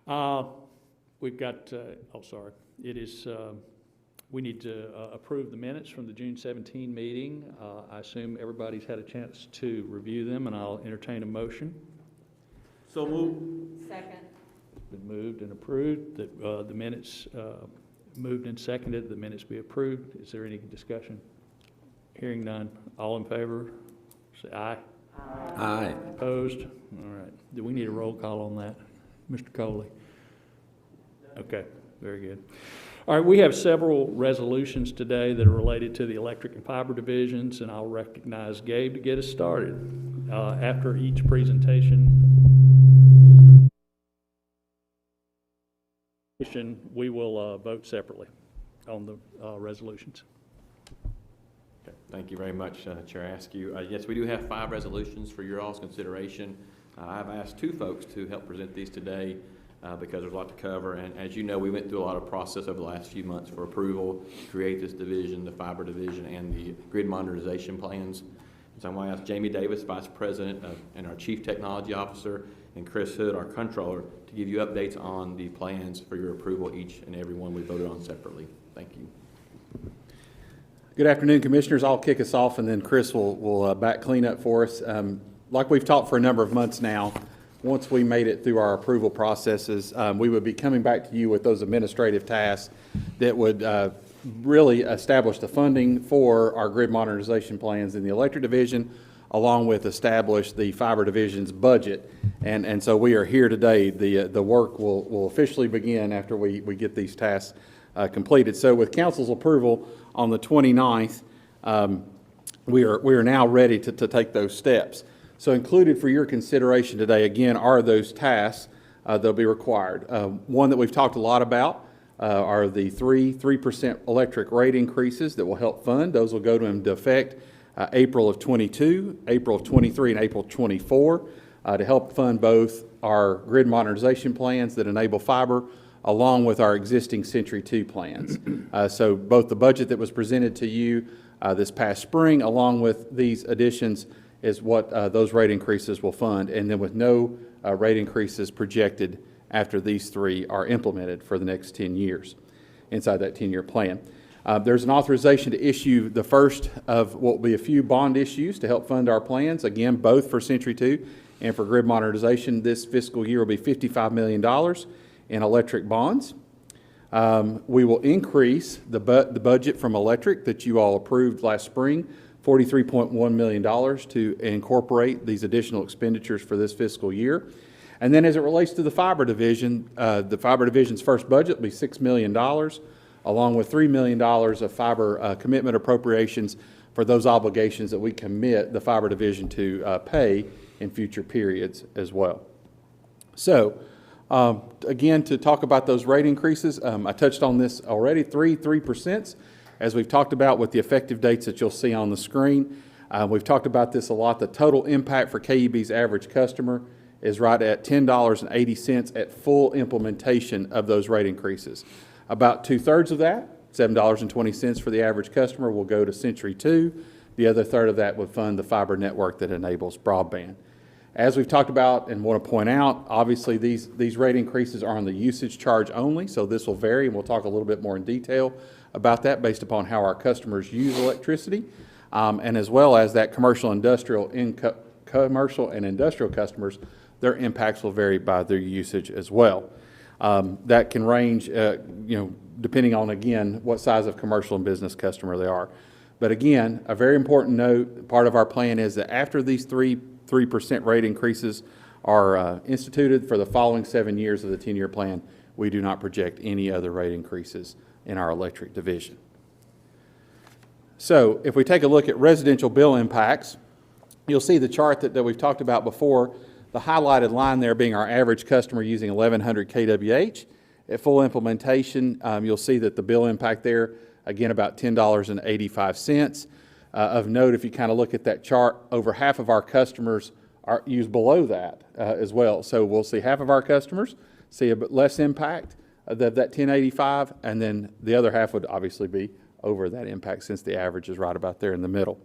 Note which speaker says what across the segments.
Speaker 1: We've got, it is, we need to approve the minutes from the June 17 meeting. I assume everybody's had a chance to review them, and I'll entertain a motion.
Speaker 2: So moved.
Speaker 3: Second.
Speaker 1: It's been moved and approved that the minutes, moved and seconded, the minutes be approved. Is there any discussion? Hearing none. All in favor, say aye.
Speaker 3: Aye.
Speaker 2: Aye.
Speaker 1: Opposed? All right. Do we need a roll call on that? Mr. Coley? Okay, very good. All right, we have several resolutions today that are related to the electric and fiber divisions, and I'll recognize Gabe to get us started. After each presentation, we will vote separately on the resolutions.
Speaker 4: Okay. Thank you very much, Chair Askew. Yes, we do have 5 resolutions for your all's consideration. I've asked 2 folks to help present these today because there's a lot to cover. And as you know, we went through a lot of process over the last few months for approval to create this division, the fiber division, and the grid modernization plans. So I'm going to ask Jamie Davis, Vice President and our Chief Technology Officer, and Chris Hood, our Controller, to give you updates on the plans for your approval, each and every one we voted on separately. Thank you.
Speaker 5: Good afternoon, Commissioners. I'll kick us off, and then Chris will back clean up for us. Like we've talked for a number of months now, once we made it through our approval processes, we would be coming back to you with those administrative tasks that would really establish the funding for our grid modernization plans in the electric division, along with establish the fiber division's budget. And so we are here today. The work will officially begin after we get these tasks completed. So with Council's approval on the 29th, we are now ready to take those steps. So included for your consideration today, again, are those tasks that'll be required. One that we've talked a lot about are the 3% electric rate increases that will help fund. Those will go into effect April of 22, April of 23, and April 24 to help fund both our grid modernization plans that enable fiber along with our existing Century 2 plans. So both the budget that was presented to you this past spring along with these additions is what those rate increases will fund, and then with no rate increases projected after these 3 are implemented for the next 10 years inside that 10-year plan. There's an authorization to issue the first of what will be a few bond issues to help fund our plans, again, both for Century 2 and for grid modernization. This fiscal year will be $55 million in electric bonds. We will increase the budget from electric that you all approved last spring, $43.1 million to incorporate these additional expenditures for this fiscal year. And then as it relates to the fiber division, the fiber division's first budget will be $6 million, along with $3 million of fiber commitment appropriations for those obligations that we commit the fiber division to pay in future periods as well. So again, to talk about those rate increases, I touched on this already, 3%. As we've talked about with the effective dates that you'll see on the screen. We've talked about this a lot. The total impact for KUB's average customer is right at $10.80 at full implementation of those rate increases. About 2/3 of that, $7.20 for the average customer, will go to Century 2. The other third of that would fund the fiber network that enables broadband. As we've talked about and want to point out, obviously these rate increases are on the usage charge only, so this will vary, and we'll talk a little bit more in detail about that based upon how our customers use electricity, and as well as that commercial and industrial customers, their impacts will vary by their usage as well. That can range, depending on, again, what size of commercial and business customer they are. But again, a very important note, part of our plan is that after these 3% rate increases are instituted for the following 7 years of the 10-year plan, we do not project any other rate increases in our electric division. So if we take a look at residential bill impacts, you'll see the chart that we've talked about before, the highlighted line there being our average customer using 1100 kWh. At full implementation, you'll see that the bill impact there, again, about $10.85. Of note, if you kind of look at that chart, over half of our customers are used below that as well. So we'll see half of our customers see a bit less impact of that $10.85, and then the other half would obviously be over that impact, since the average is right about there in the middle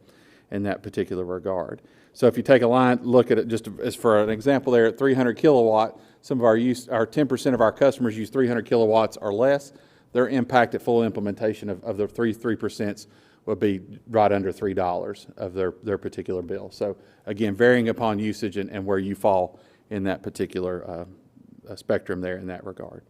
Speaker 5: in that particular regard. So if you take a line, look at it just as for an example there at 300 kilowatt, some of our 10% of our customers use 300 kilowatts or less, their impact at full implementation of the 3% would be right under $3 of their particular bill. So again, varying upon usage and where you fall in that particular spectrum there in that regard.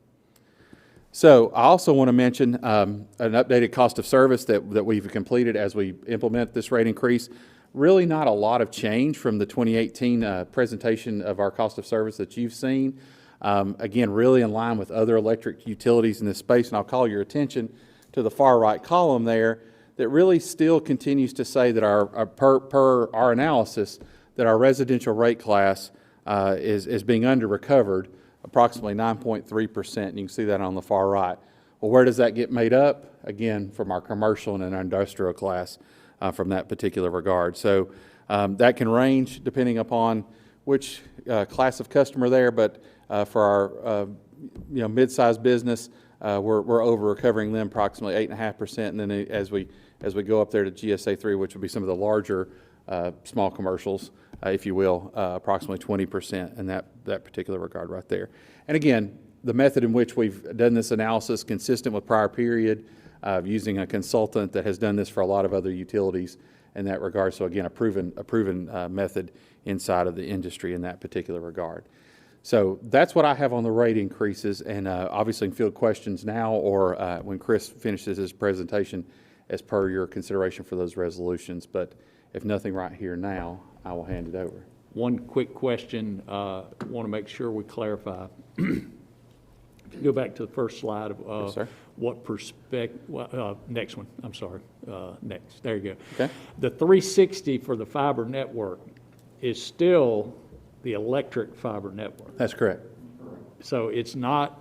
Speaker 5: So I also want to mention an updated cost of service that we've completed as we implement this rate increase. Really not a lot of change from the 2018 presentation of our cost of service that you've seen. Again, really in line with other electric utilities in this space, and I'll call your attention to the far right column there that really still continues to say that per our analysis, that our residential rate class is being under-recovered approximately 9.3%, and you can see that on the far right. Well, where does that get made up? Again, from our commercial and our industrial class from that particular regard. So that can range depending upon which class of customer there, but for our mid-sized business, we're over-recovering them approximately 8.5%, and then as we go up there to GSA 3, which would be some of the larger small commercials, if you will, approximately 20% in that particular regard right there. And again, the method in which we've done this analysis consistent with prior period, using a consultant that has done this for a lot of other utilities in that regard. So again, a proven method inside of the industry in that particular regard. So that's what I have on the rate increases, and obviously field questions now or when Chris finishes his presentation as per your consideration for those resolutions. But if nothing right here now, I will hand it over.
Speaker 1: One quick question, want to make sure we clarify. If you go back to the first slide of
Speaker 5: Yes, sir.
Speaker 1: what next one, I'm sorry, next, there you go.
Speaker 5: Okay.
Speaker 1: The 360 for the fiber network is still the electric fiber network.
Speaker 5: That's correct.
Speaker 1: So it's not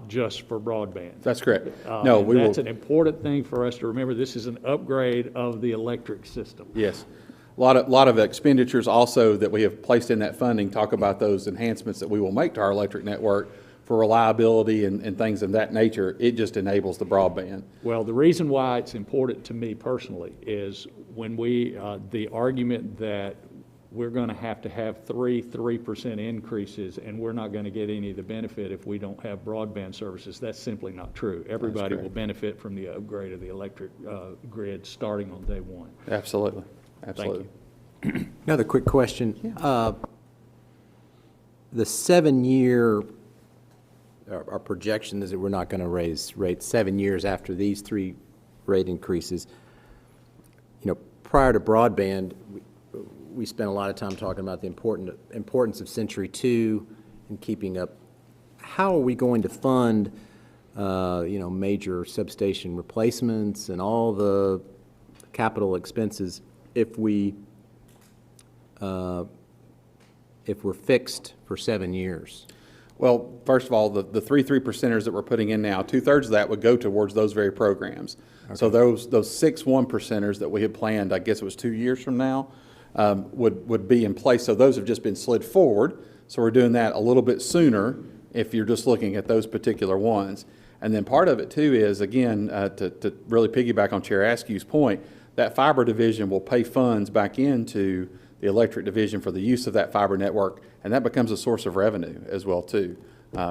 Speaker 1: just for broadband.
Speaker 5: That's correct. No, we will.
Speaker 1: That's an important thing for us to remember. This is an upgrade of the electric system.
Speaker 5: Yes. A lot of expenditures also that we have placed in that funding talk about those enhancements that we will make to our electric network for reliability and things of that nature. It just enables the broadband.
Speaker 1: Well, the reason why it's important to me personally is when the argument that we're going to have 3% increases and we're not going to get any of the benefit if we don't have broadband services, that's simply not true. Everybody will benefit from the upgrade of the electric grid starting on day one.
Speaker 5: Absolutely. Absolutely.
Speaker 1: Thank you.
Speaker 3: Another quick question. The 7-year, our projection is that we're not going to raise rates 7 years after these 3 rate increases. Prior to broadband, we spent a lot of time talking about the importance of Century 2 and keeping up. How are we going to fund, major substation replacements and all the capital expenses if we're fixed for 7 years?
Speaker 5: Well, first of all, the 3% that we're putting in now, 2/3 of that would go towards those very programs. Okay. So those 6 1% that we had planned, I guess it was 2 years from now, would be in place. So those have just been slid forward. So we're doing that a little bit sooner if you're just looking at those particular ones. And then part of it too is, again, to really piggyback on Chair Askew's point, that fiber division will pay funds back into the electric division for the use of that fiber network, and that becomes a source of revenue as well too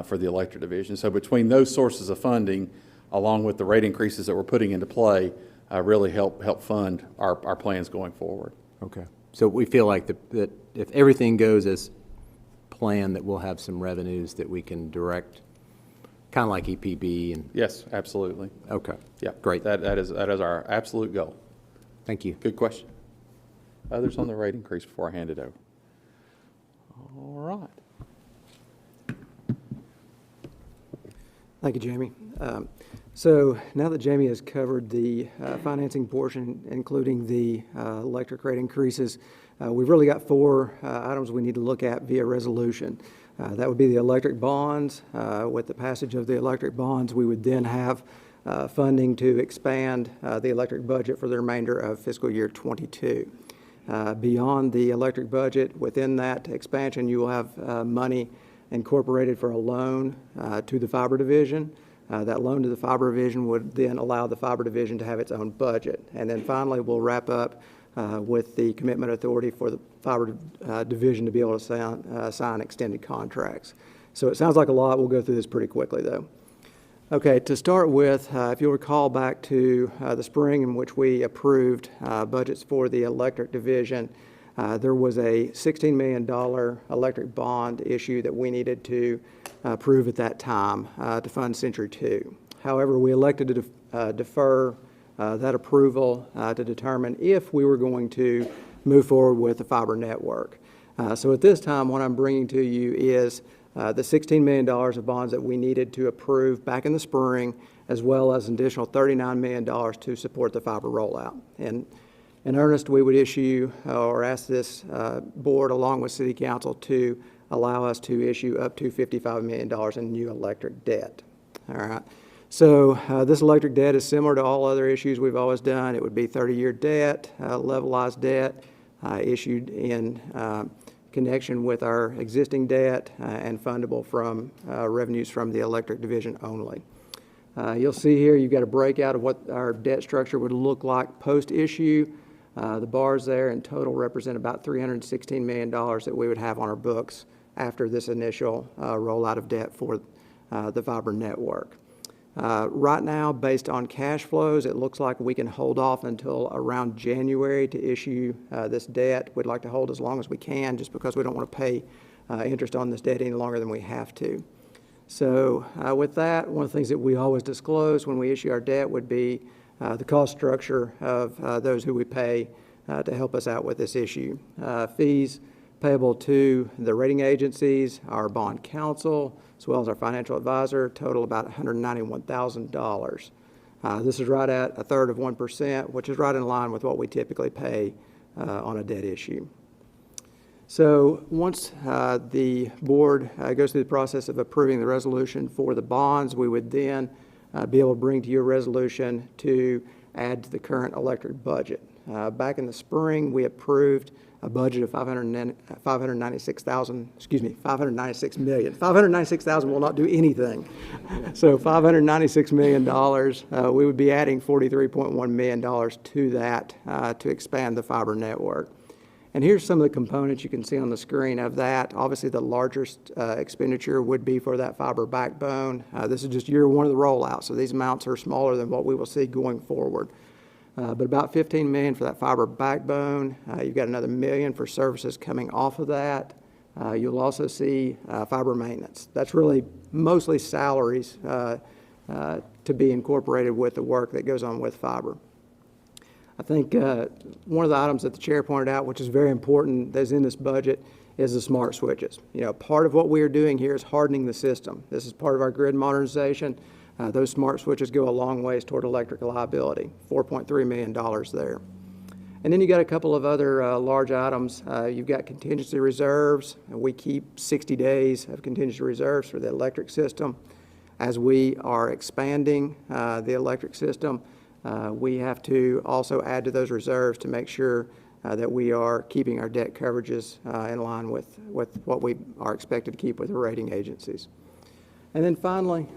Speaker 5: for the electric division. So between those sources of funding, along with the rate increases that we're putting into play, really help fund our plans going forward.
Speaker 3: Okay. So we feel like that if everything goes as planned, that we'll have some revenues that we can direct, kind of like EPB and.
Speaker 5: Yes, absolutely.
Speaker 3: Okay.
Speaker 5: Yeah,
Speaker 3: Great.
Speaker 5: That is our absolute goal.
Speaker 3: Thank you.
Speaker 5: Good question. Others on the rate increase before I hand it over? All right.
Speaker 6: Thank you, Jamie. So now that Jamie has covered the financing portion, including the electric rate increases, we've really got 4 items we need to look at via resolution. That would be the electric bonds. With the passage of the electric bonds, we would then have funding to expand the electric budget for the remainder of fiscal year 22. Beyond the electric budget, within that expansion, you will have money incorporated for a loan to the fiber division. That loan to the fiber division would then allow the fiber division to have its own budget. And then finally, we'll wrap up with the commitment authority for the fiber division to be able to sign extended contracts. So it sounds like a lot. We'll go through this pretty quickly, though. Okay, to start with, if you'll recall back to the spring in which we approved budgets for the electric division, there was a $16 million electric bond issue that we needed to approve at that time to fund Century 2. However, we elected to defer that approval to determine if we were going to move forward with the fiber network. So at this time, what I'm bringing to you is the $16 million of bonds that we needed to approve back in the spring, as well as an additional $39 million to support the fiber rollout. And in earnest, we would issue or ask this board, along with City Council, to allow us to issue up to $55 million in new electric debt. All right. So this electric debt is similar to all other issues we've always done. It would be 30-year debt, levelized debt, issued in connection with our existing debt and fundable from revenues from the electric division only. You'll see here you've got a breakout of what our debt structure would look like post-issue. The bars there in total represent about $316 million that we would have on our books after this initial rollout of debt for the fiber network. Right now, based on cash flows, it looks like we can hold off until around January to issue this debt. We'd like to hold as long as we can, just because we don't want to pay interest on this debt any longer than we have to. So with that, one of the things that we always disclose when we issue our debt would be the cost structure of those who we pay to help us out with this issue. Fees payable to the rating agencies, our bond counsel, as well as our financial advisor, total about $191,000. This is right at 1/3 of 1%, which is right in line with what we typically pay on a debt issue. So once the board goes through the process of approving the resolution for the bonds, we would then be able to bring to you a resolution to add to the current electric budget. Back in the spring, we approved a budget of $596 million. $596,000 will not do anything. So $596 million, we would be adding $43.1 million to that to expand the fiber network. And here's some of the components you can see on the screen of that. Obviously, the largest expenditure would be for that fiber backbone. This is just year one of the rollout, so these amounts are smaller than what we will see going forward. But about $15 million for that fiber backbone. You've got another $1 million for services coming off of that. You'll also see fiber maintenance. That's really mostly salaries to be incorporated with the work that goes on with fiber. I think one of the items that the chair pointed out, which is very important, that's in this budget, is the smart switches. You know, part of what we are doing here is hardening the system. This is part of our grid modernization. Those smart switches go a long ways toward electric reliability, $4.3 million there. And then you got a couple of other large items. You've got contingency reserves. We keep 60 days of contingency reserves for the electric system. As we are expanding the electric system, we have to also add to those reserves to make sure that we are keeping our debt coverages in line with what we are expected to keep with the rating agencies. And then finally,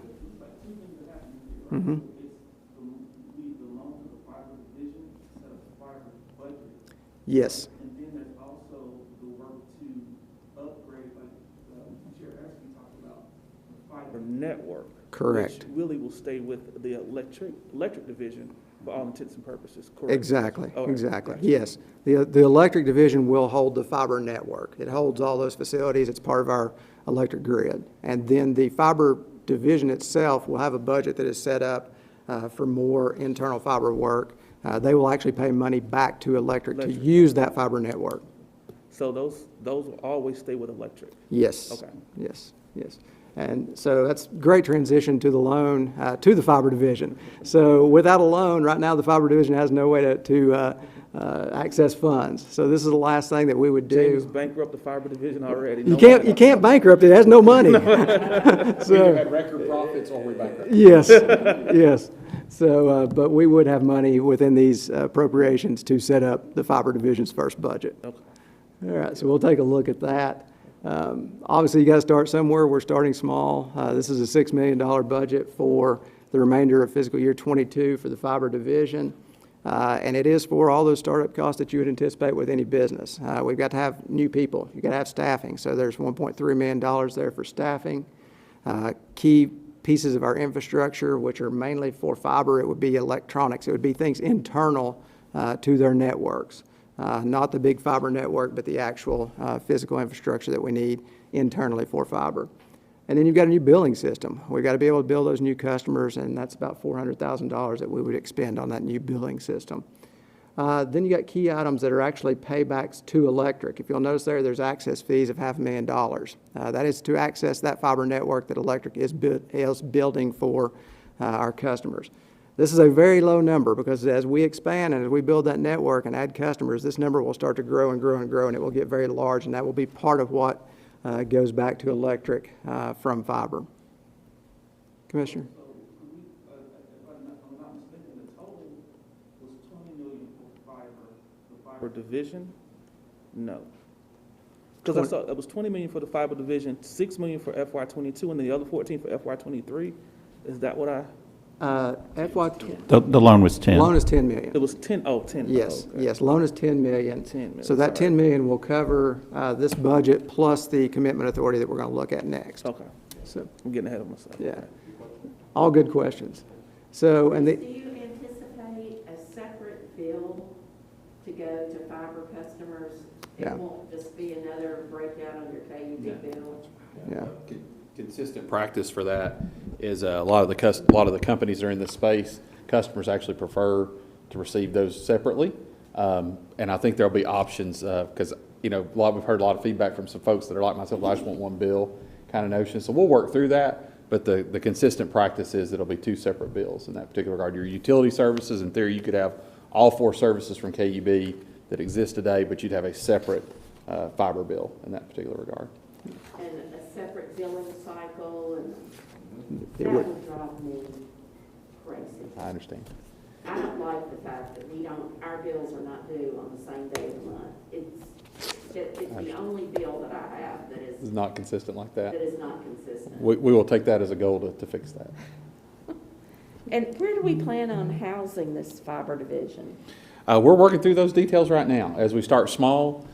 Speaker 6: yes.
Speaker 2: And then there's also the work to upgrade, like the chair actually talked about, the fiber network.
Speaker 6: Correct.
Speaker 2: Which really will stay with the electric division for all intents and purposes, correct?
Speaker 6: Exactly,
Speaker 2: Okay,
Speaker 6: exactly.
Speaker 2: gotcha.
Speaker 6: Yes. The electric division will hold the fiber network. It holds all those facilities. It's part of our electric grid. And then the fiber division itself will have a budget that is set up for more internal fiber work. They will actually pay money back to electric to use that fiber network.
Speaker 2: So those will always stay with electric?
Speaker 6: Yes.
Speaker 2: Okay.
Speaker 6: Yes, yes. And so that's great transition to the loan, to the fiber division. So without a loan, right now the fiber division has no way to access funds. So this is the last thing that we would
Speaker 2: James
Speaker 6: do.
Speaker 2: bankrupt the fiber division already.
Speaker 6: You can't bankrupt it. It has no money.
Speaker 5: Either had record profits or we bankrupt.
Speaker 6: Yes, yes. So, but we would have money within these appropriations to set up the fiber division's first budget.
Speaker 2: Okay.
Speaker 6: All right, so we'll take a look at that. Obviously, you got to start somewhere. We're starting small. This is a $6 million budget for the remainder of fiscal year '22 for the fiber division. And it is for all those startup costs that you would anticipate with any business. We've got to have new people. You've got to have staffing. So there's $1.3 million there for staffing. Key pieces of our infrastructure, which are mainly for fiber, it would be electronics. It would be things internal to their networks. Not the big fiber network, but the actual physical infrastructure that we need internally for fiber. And then you've got a new billing system. We've got to be able to bill those new customers, and that's about $400,000 that we would expend on that new billing system. Then you got key items that are actually paybacks to electric. If you'll notice there's access fees of $500,000. That is to access that fiber network that electric is building for our customers. This is a very low number because as we expand and as we build that network and add customers, this number will start to grow and grow and grow, and it will get very large, and that will be part of what goes back to electric from fiber. Commissioner?
Speaker 2: So, if I'm not mistaken, the total was 20 million for the fiber division? No. Because I saw, it was 20 million for the fiber division, 6 million for FY '22, and the other 14 for FY '23. Is that what I?
Speaker 6: FY
Speaker 7: The loan was 10.
Speaker 6: loan is $10 million.
Speaker 2: It was 10, oh, 10.
Speaker 6: Yes,
Speaker 2: oh, okay.
Speaker 6: yes, loan is $10 million.
Speaker 2: 10 million,
Speaker 6: So that
Speaker 2: sorry.
Speaker 6: $10 million will cover this budget plus the commitment authority that we're going to look at next.
Speaker 2: Okay,
Speaker 6: So,
Speaker 2: I'm getting ahead of myself.
Speaker 6: yeah, all good questions. So, and
Speaker 8: Do
Speaker 6: the,
Speaker 8: you anticipate a separate bill to go to fiber customers?
Speaker 6: Yeah.
Speaker 8: It won't just be another breakout on your KUB bill?
Speaker 6: yeah,
Speaker 5: Consistent practice for that is a lot of the companies that are in this space, customers actually prefer to receive those separately. And I think there'll be options, because, we've heard a lot of feedback from some folks that are like myself, I just want one bill kind of notion. So we'll work through that, but the consistent practice is it'll be two separate bills in that particular regard. Your utility services, in theory, you could have all 4 services from KUB that exist today, but you'd have a separate fiber bill in that particular regard.
Speaker 8: And a separate billing cycle, and
Speaker 6: It
Speaker 8: that
Speaker 6: would.
Speaker 8: would drive me crazy.
Speaker 5: I understand.
Speaker 8: I don't like the fact that our bills are not due on the same day of the month. It's the only bill that I have that
Speaker 5: It's not consistent like that.
Speaker 8: is not consistent.
Speaker 5: We will take that as a goal to fix that.
Speaker 9: And where do we plan on housing this fiber division?
Speaker 5: We're working through those details right now. As we start small,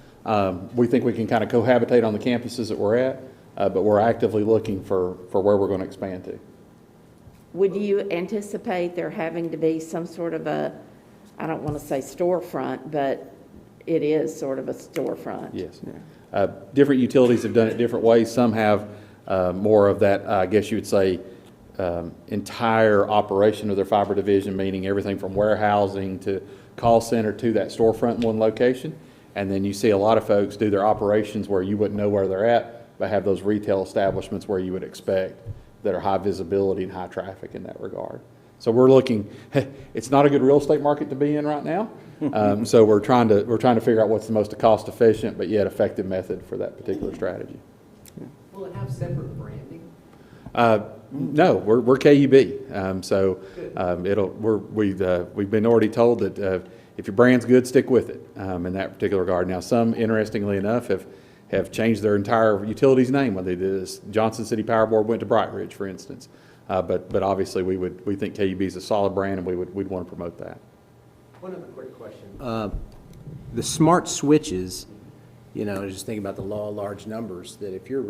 Speaker 5: we think we can kind of cohabitate on the campuses that we're at, but we're actively looking for where we're going to expand to.
Speaker 9: Would you anticipate there having to be some sort of a, I don't want to say storefront, but it is sort of a storefront?
Speaker 5: Yes. Different utilities have done it different ways. Some have more of that, I guess you would say, entire operation of their fiber division, meaning everything from warehousing to call center to that storefront in one location. And then you see a lot of folks do their operations where you wouldn't know where they're at, but have those retail establishments where you would expect that are high visibility and high traffic in that regard. So we're looking, it's not a good real estate market to be in right now. So we're trying to figure out what's the most cost efficient but yet effective method for that particular strategy.
Speaker 3: Will it have separate branding?
Speaker 5: No, we're KUB. We've been already told that if your brand's good, stick with it in that particular regard. Now, some, interestingly enough, have changed their entire utility's name when they did this. Johnson City Power Board went to Bright Ridge, for instance. But obviously, we think KUB is a solid brand, and we'd want to promote that.
Speaker 3: One other quick question. The smart switches, just thinking about the law of large numbers, that if you're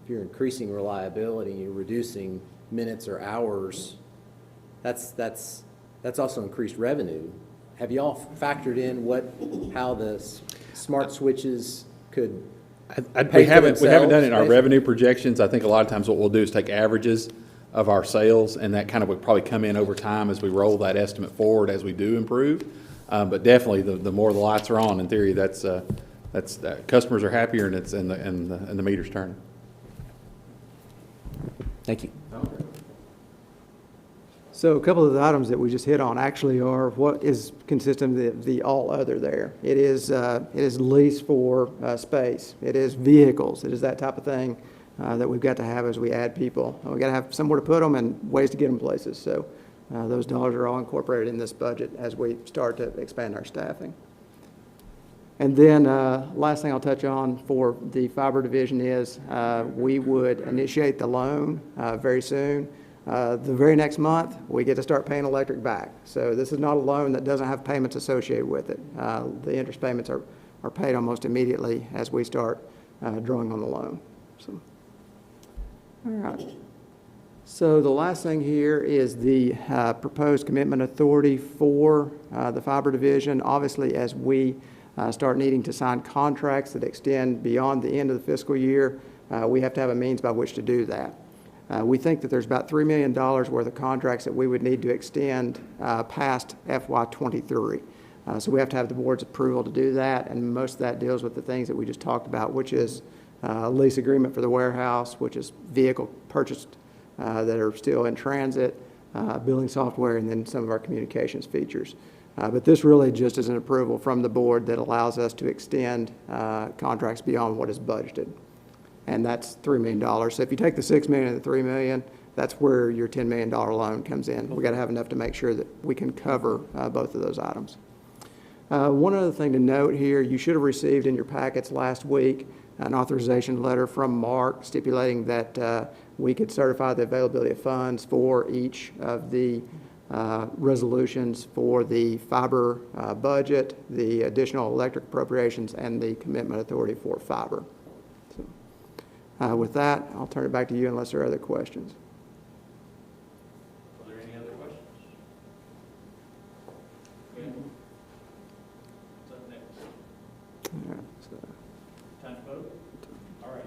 Speaker 3: increasing reliability, you're reducing minutes or hours, that's also increased revenue. Have you all factored in how the smart switches could
Speaker 5: We haven't done it in our revenue projections. I think a lot of times what we'll do is take averages of our sales, and that kind of would probably come in over time as we roll that estimate forward as we do improve. But definitely, the more the lights are on, in theory, that's customers are happier, and the meter's turning.
Speaker 3: Thank you.
Speaker 6: so a couple of the items that we just hit on actually are what is consistent of the all other there. It is lease for space. It is vehicles. It is that type of thing that we've got to have as we add people. We've got to have somewhere to put them and ways to get them places. So those dollars are all incorporated in this budget as we start to expand our staffing. And then last thing I'll touch on for the fiber division is we would initiate the loan very soon. The very next month, we get to start paying electric back. So this is not a loan that doesn't have payments associated with it. The interest payments are paid almost immediately as we start drawing on the loan. So, all right. So the last thing here is the proposed commitment authority for the fiber division. Obviously, as we start needing to sign contracts that extend beyond the end of the fiscal year, we have to have a means by which to do that. We think that there's about $3 million worth of contracts that we would need to extend past FY23. So we have to have the board's approval to do that, and most of that deals with the things that we just talked about, which is lease agreement for the warehouse, which is vehicle purchased that are still in transit, billing software, and then some of our communications features. But this really just is an approval from the board that allows us to extend contracts beyond what is budgeted. And that's $3 million. So if you take the $6 million and the $3 million, that's where your $10 million loan comes in. We got to have enough to make sure that we can cover both of those items. One other thing to note here, you should have received in your packets last week an authorization letter from Mark stipulating that we could certify the availability of funds for each of the resolutions for the fiber budget, the additional electric appropriations, and the commitment authority for fiber. So, with that, I'll turn it back to you unless there are other questions.
Speaker 1: Are there any other questions? What's up next?
Speaker 6: All right, so.
Speaker 1: Time to vote? All right.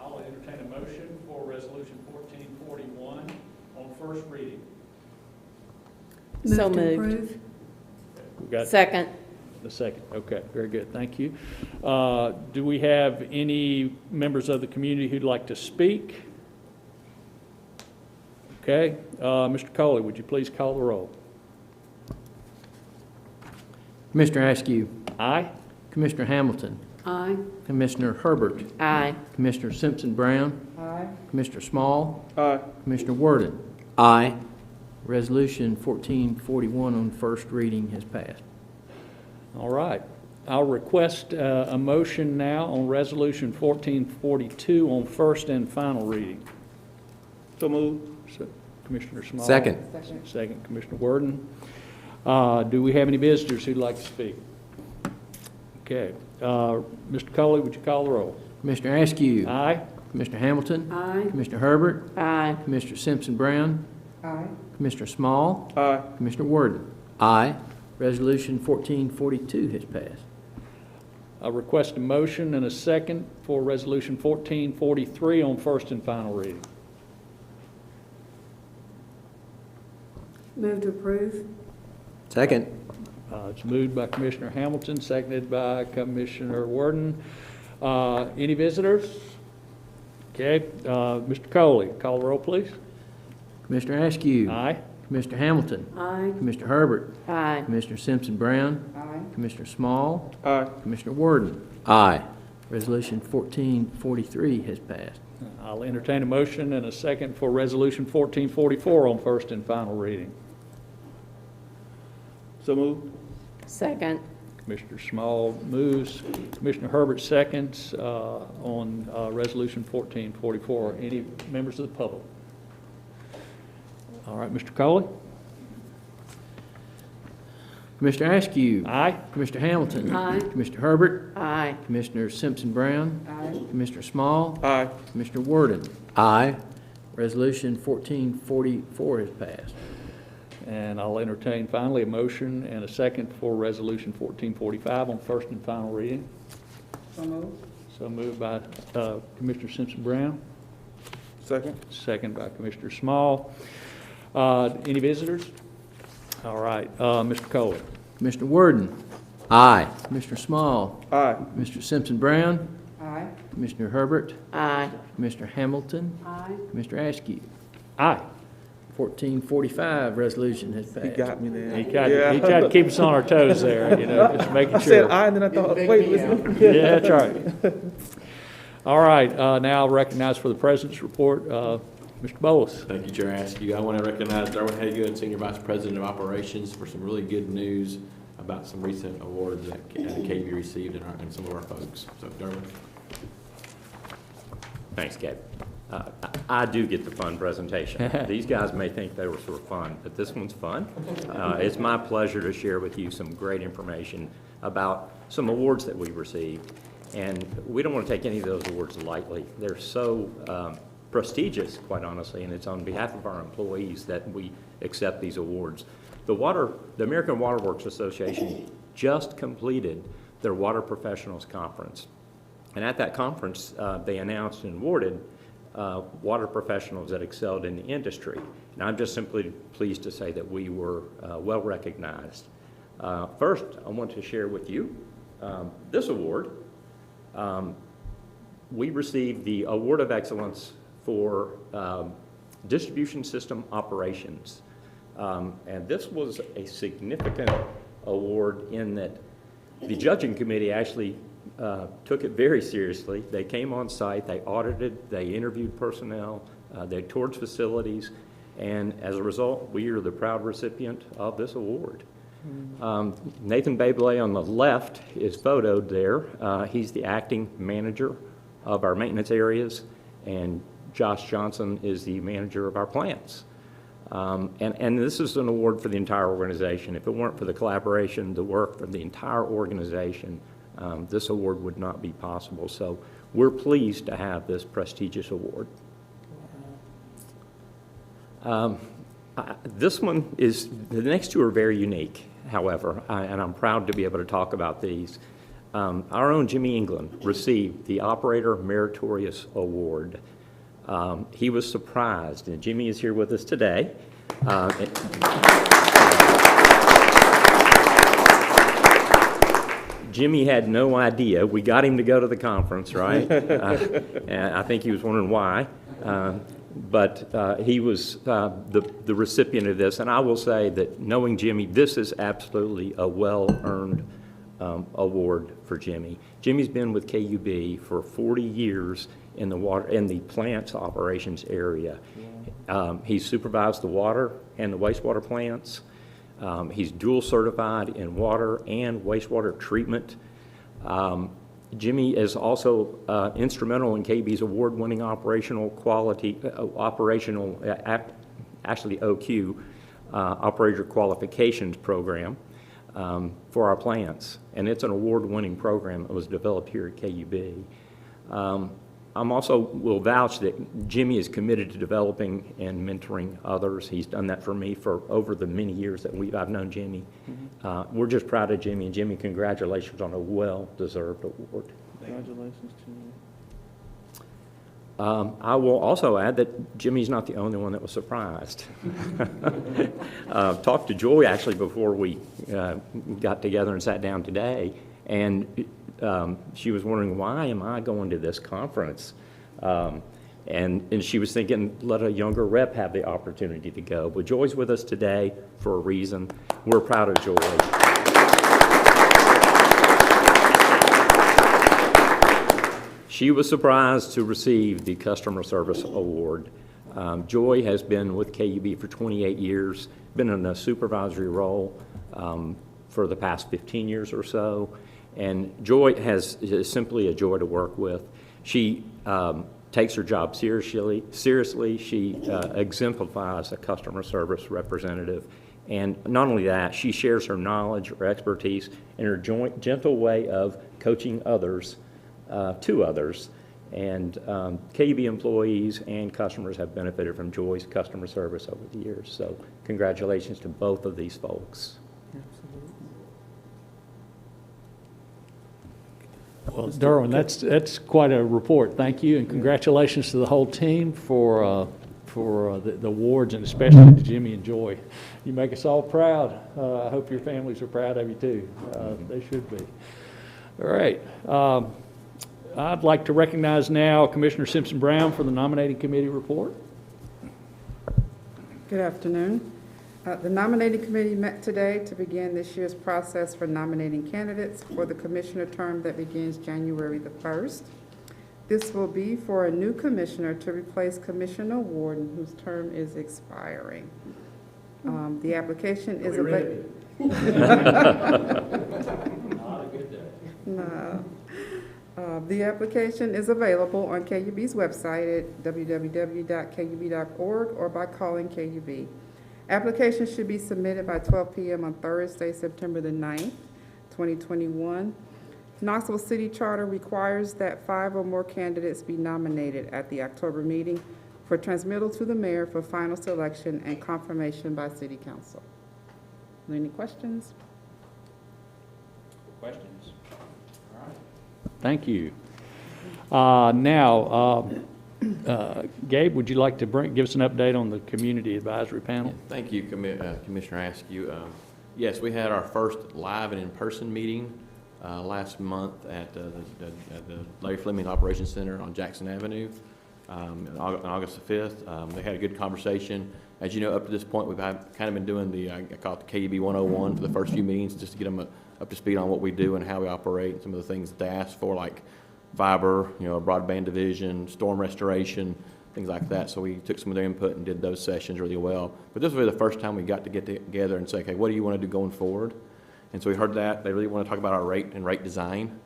Speaker 1: I'll entertain a motion for Resolution 1441 on first reading.
Speaker 9: So
Speaker 7: Move to
Speaker 9: moved.
Speaker 7: approve.
Speaker 1: We got
Speaker 9: Second.
Speaker 1: the second. Okay, very good. Thank you. Do we have any members of the community who'd like to speak? Okay. Mr. Coley, would you please call the roll?
Speaker 10: Commissioner Askew,
Speaker 1: Aye?
Speaker 10: Commissioner Hamilton,
Speaker 7: Aye.
Speaker 10: Commissioner Herbert,
Speaker 9: Aye.
Speaker 10: Commissioner Simpson Brown,
Speaker 7: Aye.
Speaker 10: Commissioner Small,
Speaker 2: Aye.
Speaker 10: Commissioner Worden.
Speaker 3: Aye.
Speaker 10: Resolution 1441 on first reading has passed.
Speaker 1: All right. I'll request a motion now on Resolution 1442 on first and final reading.
Speaker 2: So move.
Speaker 1: So, Commissioner Small.
Speaker 3: Second.
Speaker 1: Second, Commissioner Worden. Do we have any visitors who'd like to speak? Okay. Mr. Coley, would you call the roll?
Speaker 10: Commissioner Askew.
Speaker 1: Aye?
Speaker 10: Commissioner Hamilton.
Speaker 7: Aye.
Speaker 10: Commissioner Herbert.
Speaker 9: Aye.
Speaker 10: Commissioner Simpson Brown.
Speaker 7: Aye.
Speaker 10: Commissioner Small.
Speaker 2: Aye.
Speaker 10: Commissioner Worden.
Speaker 3: Aye.
Speaker 10: Resolution 1442 has passed.
Speaker 1: I request a motion and a second for Resolution 1443 on first and final reading.
Speaker 7: Move to approve.
Speaker 3: Second.
Speaker 1: It's moved by Commissioner Hamilton, seconded by Commissioner Worden. Any visitors? Okay. Mr. Coley, call the roll, please.
Speaker 10: Commissioner Askew.
Speaker 1: Aye?
Speaker 10: Commissioner Hamilton.
Speaker 7: Aye.
Speaker 10: Commissioner Herbert.
Speaker 9: Aye.
Speaker 10: Commissioner Simpson Brown.
Speaker 7: Aye.
Speaker 10: Commissioner Small.
Speaker 2: Aye.
Speaker 10: Commissioner Worden.
Speaker 3: Aye.
Speaker 10: Resolution 1443 has passed.
Speaker 1: I'll entertain a motion and a second for Resolution 1444 on first and final reading.
Speaker 2: So move.
Speaker 9: Second.
Speaker 1: Commissioner Small moves. Commissioner Herbert seconds on Resolution 1444. Any members of the public? All right, Mr. Coley?
Speaker 10: Commissioner Askew.
Speaker 1: Aye?
Speaker 10: Commissioner Hamilton.
Speaker 7: Aye.
Speaker 10: Commissioner Herbert.
Speaker 9: Aye.
Speaker 10: Commissioner Simpson Brown.
Speaker 7: Aye.
Speaker 10: Commissioner Small.
Speaker 2: Aye.
Speaker 10: Commissioner Worden.
Speaker 3: Aye.
Speaker 10: Resolution 1444 has passed.
Speaker 1: And I'll entertain finally a motion and a second for Resolution 1445 on first and final reading.
Speaker 7: So moved.
Speaker 1: So moved by Commissioner Simpson Brown,
Speaker 2: Second.
Speaker 1: second by Commissioner Small. Any visitors? All right, Mr. Coley.
Speaker 10: Commissioner Worden.
Speaker 3: Aye.
Speaker 10: Commissioner Small.
Speaker 2: Aye.
Speaker 10: Commissioner Simpson Brown.
Speaker 7: Aye.
Speaker 10: Commissioner Herbert.
Speaker 9: Aye.
Speaker 10: Commissioner Hamilton.
Speaker 7: Aye.
Speaker 10: Commissioner Askew.
Speaker 1: Aye.
Speaker 10: 1445 resolution has passed.
Speaker 2: He got me there.
Speaker 1: He tried to keep us on our toes there, you know, just making
Speaker 2: I
Speaker 1: sure.
Speaker 2: said aye, and then I thought, wait, listen.
Speaker 1: Yeah, that's right. All right, now I'll recognize for the President's report, Mr. Bolus.
Speaker 4: Thank you, Chair Askew. I want to recognize Derwin Haygood, Senior Vice President of Operations, for some really good news about some recent awards that KUB received and some of our folks. So, Derwin.
Speaker 3: Thanks, Cap.
Speaker 11: I do get the fun presentation. These guys may think they were sort of fun, but this one's fun. It's my pleasure to share with you some great information about some awards that we received. And we don't want to take any of those awards lightly. They're so prestigious, quite honestly, and it's on behalf of our employees that we accept these awards. The American Water Works Association just completed their Water Professionals Conference. And at that conference, they announced and awarded water professionals that excelled in the industry. And I'm just simply pleased to say that we were well recognized. First, I want to share with you this award. We received the Award of Excellence for Distribution System Operations. And this was a significant award in that the judging committee actually took it very seriously. They came on site, they audited, they interviewed personnel, they toured facilities, and as a result, we are the proud recipient of this award. Nathan Babley on the left is photoed there. He's the acting manager of our maintenance areas, and Josh Johnson is the manager of our plants. And this is an award for the entire organization. If it weren't for the collaboration, the work from the entire organization, this award would not be possible. So we're pleased to have this prestigious award. This one is, the next two are very unique, however, and I'm proud to be able to talk about these. Our own Jimmy England received the Operator Meritorious Award. He was surprised, and Jimmy is here with us today. Jimmy had no idea. We got him to go to the conference, right? And I think he was wondering why. But he was the recipient of this. And I will say that knowing Jimmy, this is absolutely a well-earned award for Jimmy. Jimmy's been with KUB for 40 years in the plants operations area. He's supervised the water and the wastewater plants. He's dual certified in water and wastewater treatment. Jimmy is also instrumental in KUB's award-winning operational quality, actually OQ, operator qualifications program for our plants. And it's an award-winning program that was developed here at KUB. I'm also will vouch that Jimmy is committed to developing and mentoring others. He's done that for me for over the many years that I've known Jimmy. We're just proud of Jimmy, and Jimmy, congratulations on a well-deserved award.
Speaker 2: Congratulations to you.
Speaker 11: I will also add that Jimmy's not the only one that was surprised. Talked to Joy actually before we got together and sat down today, and she was wondering, why am I going to this conference? And she was thinking, let a younger rep have the opportunity to go. But Joy's with us today for a reason. We're proud of Joy. She was surprised to receive the Customer Service Award. Joy has been with KUB for 28 years, been in a supervisory role for the past 15 years or so. And Joy is simply a joy to work with. She takes her job seriously. She exemplifies a customer service representative. And not only that, she shares her knowledge, her expertise, and her gentle way of coaching others to others. And KUB employees and customers have benefited from Joy's customer service over the years. So congratulations to both of these folks.
Speaker 1: Well, Derwin, that's quite a report. Thank you, and congratulations to the whole team for the awards, and especially to Jimmy and Joy. You make us all proud. I hope your families are proud of you too. They should be. All right. I'd like to recognize now Commissioner Simpson Brown for the nominating committee report.
Speaker 7: Good afternoon. The nominating committee met today to begin this year's process for nominating candidates for the commissioner term that begins January the 1st. This will be for a new commissioner to replace Commissioner Warden, whose term is expiring. The application is available.
Speaker 1: Not a good day.
Speaker 7: No. The application is available on KUB's website at www.kub.org or by calling KUB. Applications should be submitted by 12 p.m. on Thursday, September the 9th, 2021. Knoxville City Charter requires that 5 or more candidates be nominated at the October meeting for transmittal to the mayor for final selection and confirmation by City Council. Any questions?
Speaker 1: Questions? All right. Thank you. Now, Gabe, would you like to give us an update on the Community Advisory Panel?
Speaker 4: Thank you, Commissioner Askew. Yes, we had our first live and in-person meeting last month at the Larry Fleming Operations Center on Jackson Avenue on August the 5th. They had a good conversation. As you know, up to this point, we've kind of been doing I call it the KUB 101 for the first few meetings, just to get them up to speed on what we do and how we operate, and some of the things that they asked for, like fiber, broadband division, storm restoration, things like that. So we took some of their input and did those sessions really well. But this was really the first time we got to get together and say, okay, what do you want to do going forward? And so we heard that. They really want to talk about our rate and rate design.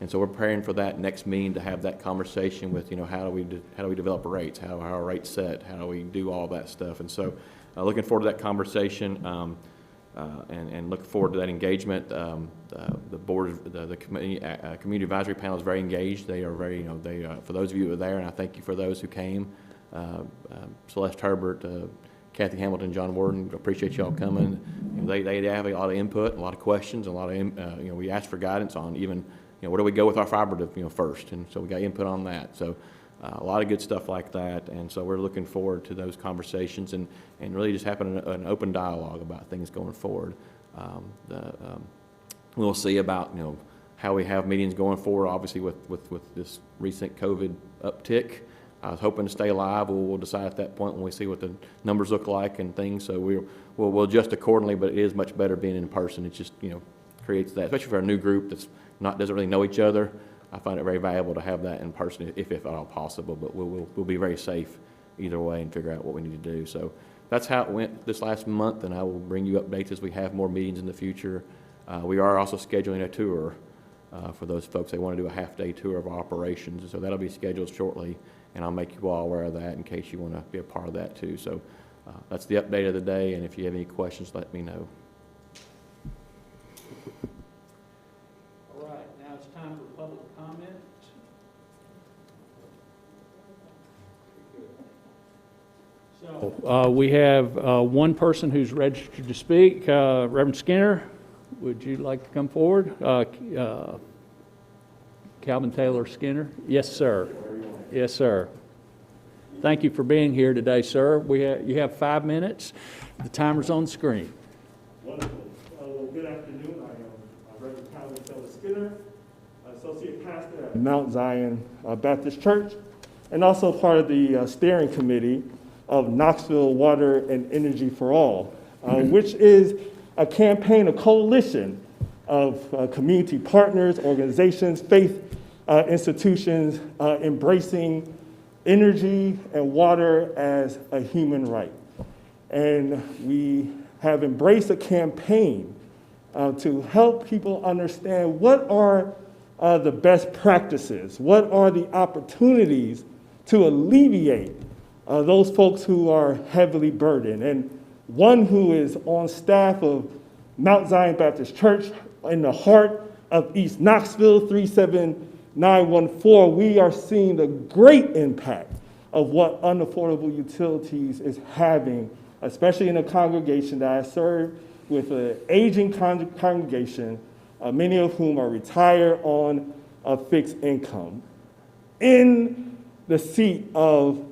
Speaker 4: And so we're preparing for that next meeting to have that conversation with, how do we develop rates? How are our rates set? How do we do all that stuff? And so looking forward to that conversation and looking forward to that engagement. The board, the community advisory panel is very engaged. They are very, for those of you who are there, and I thank you for those who came, Celeste Herbert, Kathy Hamilton, John Warden, appreciate y'all coming. They have a lot of input, a lot of questions, a lot of, we asked for guidance on even, where do we go with our fiber to, first? And so we got input on that. So a lot of good stuff like that. And so we're looking forward to those conversations and really just having an open dialogue about things going forward. We'll see about, how we have meetings going forward, obviously with this recent COVID uptick. I was hoping to stay alive. We'll decide at that point when we see what the numbers look like and things. So we'll adjust accordingly, but it is much better being in person. It just, creates that, especially for a new group doesn't really know each other. I find it very valuable to have that in person if at all possible, but we'll be very safe either way and figure out what we need to do. So that's how it went this last month, and I will bring you updates as we have more meetings in the future. We are also scheduling a tour for those folks. They want to do a half-day tour of our operations, so that'll be scheduled shortly, and I'll make you all aware of that in case you want to be a part of that too. So that's the update of the day, and if you have any questions, let me know.
Speaker 1: All right, now it's time for public comment. So we have one person who's registered to speak. Reverend Skinner, would you like to come forward? Calvin Taylor Skinner? Yes, sir. Yes, sir. Thank you for being here today, sir. You have 5 minutes. The timer's on the screen.
Speaker 12: Wonderful. Well, good afternoon. I am Reverend Calvin Taylor Skinner, Associate Pastor at Mount Zion Baptist Church, and also part of the steering committee of Knoxville Water and Energy for All, which is a campaign, a coalition of community partners, organizations, faith institutions embracing energy and water as a human right. And we have embraced a campaign to help people understand what are the best practices, what are the opportunities to alleviate those folks who are heavily burdened. And one who is on staff of Mount Zion Baptist Church in the heart of East Knoxville, 37914, we are seeing the great impact of what unaffordable utilities is having, especially in a congregation that I serve with an aging congregation, many of whom are retired on a fixed income. In the seat of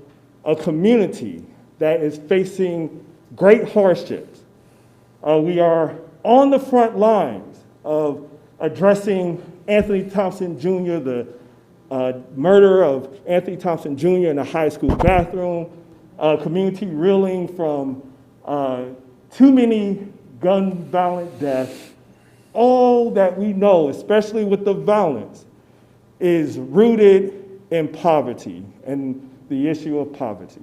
Speaker 12: a community that is facing great hardships, we are on the front lines of addressing Anthony Thompson Jr., the murder of Anthony Thompson Jr. in a high school bathroom, community reeling from too many gun violent deaths. All that we know, especially with the violence, is rooted in poverty and the issue of poverty.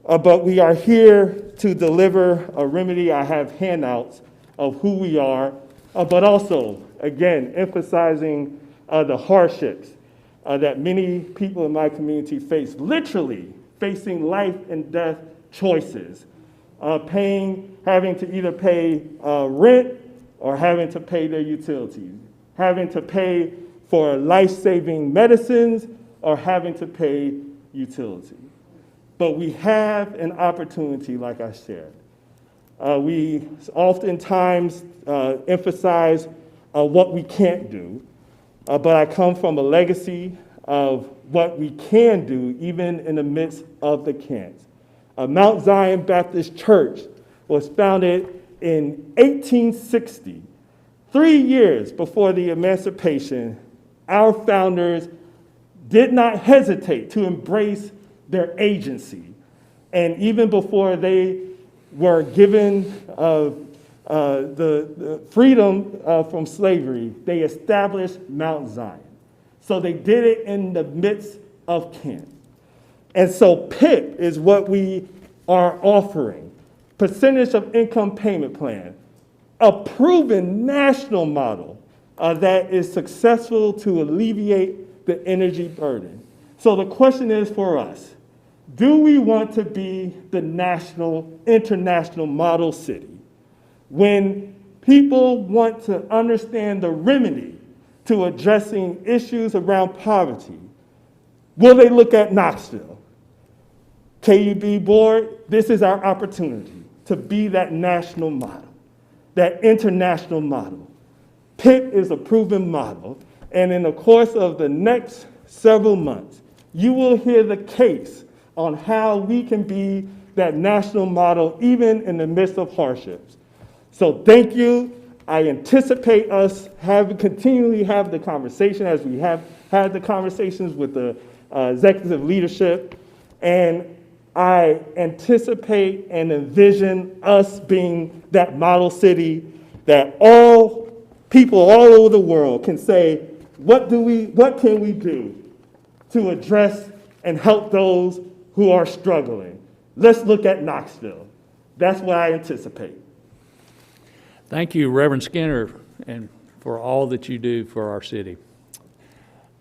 Speaker 12: But we are here to deliver a remedy. I have handouts of who we are, but also, again, emphasizing the hardships that many people in my community face, literally facing life and death choices, having to either pay rent or having to pay their utilities, having to pay for life-saving medicines or having to pay utilities. But we have an opportunity, like I shared. We oftentimes emphasize what we can't do, but I come from a legacy of what we can do, even in the midst of the can'ts. Mount Zion Baptist Church was founded in 1860. 3 years before the emancipation, our founders did not hesitate to embrace their agency. And even before they were given the freedom from slavery, they established Mount Zion. So they did it in the midst of camp. And so PIP is what we are offering. Percentage of income payment plan, a proven national model that is successful to alleviate the energy burden. So the question is for us, do we want to be the national, international model city? When people want to understand the remedy to addressing issues around poverty, will they look at Knoxville? KUB board, this is our opportunity to be that national model, that international model. PIP is a proven model, and in the course of the next several months, you will hear the case on how we can be that national model even in the midst of hardships. So thank you. I anticipate us continually have the conversation as we have had the conversations with the executive leadership, and I anticipate and envision us being that model city that all people all over the world can say, what can we do to address and help those who are struggling? Let's look at Knoxville. That's what I anticipate.
Speaker 1: Thank you, Reverend Skinner, and for all that you do for our city.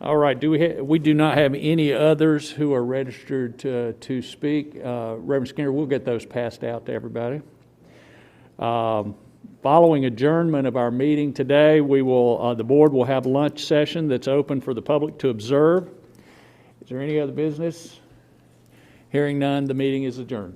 Speaker 1: All right, we do not have any others who are registered to speak. Reverend Skinner, we'll get those passed out to everybody. Following adjournment of our meeting today, the board will have a lunch session that's open for the public to observe. Is there any other business? Hearing none, the meeting is adjourned.